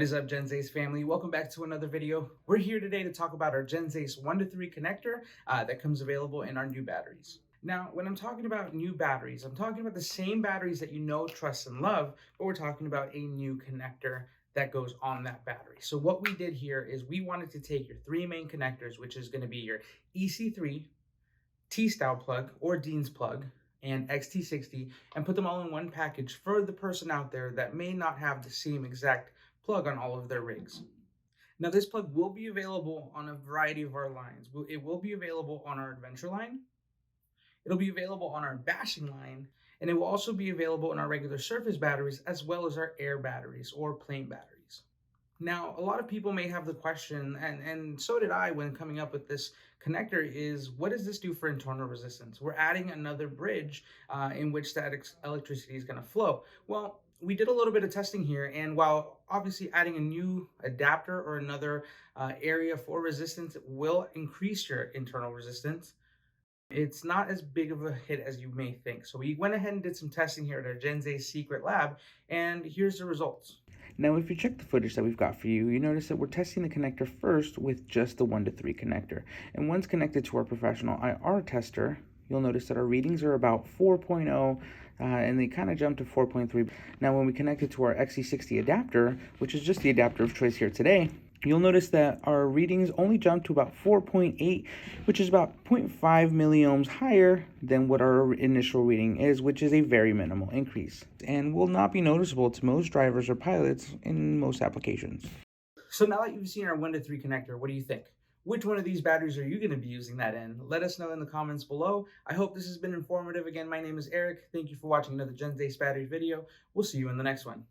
What is up, Gen Zace family? Welcome back to another video. We're here today to talk about our Gen Zace 1 to 3 connector that comes available in our new batteries. Now, when I'm talking about new batteries, I'm talking about the same batteries that you know, trust, and love, but we're talking about a new connector that goes on that battery. So what we did here is we wanted to take your three main connectors, which is going to be your EC3, T-style plug or Dean's plug, and XT60, and put them all in one package for the person out there that may not have the same exact plug on all of their rigs. Now, this plug will be available on a variety of our lines. It will be available on our Adventure line, it'll be available on our Bashing line, and it will also be available in our regular surface batteries as well as our air batteries or plane batteries. Now, a lot of people may have the question, and so did I when coming up with this connector, is what does this do for internal resistance? We're adding another bridge in which that electricity is going to flow. Well, we did a little bit of testing here, and while obviously adding a new adapter or another area for resistance will increase your internal resistance, it's not as big of a hit as you may think. So we went ahead and did some testing here at our Gen Z secret lab, and here's the results. Now, if you check the footage that we've got for you, you notice that we're testing the connector first with just the 1 to 3 connector. And once connected to our professional IR tester, you'll notice that our readings are about 4.0, and they kind of jump to 4.3. Now, when we connect it to our XC60 adapter, which is just the adapter of choice here today, you'll notice that our readings only jump to about 4.8, which is about 0.5 milliohms higher than what our initial reading is, which is a very minimal increase, and will not be noticeable to most drivers or pilots in most applications. So now that you've seen our 1 to 3 connector, what do you think? Which one of these batteries are you going to be using that in? Let us know in the comments below. I hope this has been informative. Again, my name is Eric. Thank you for watching another Gen Zace battery video. We'll see you in the next one.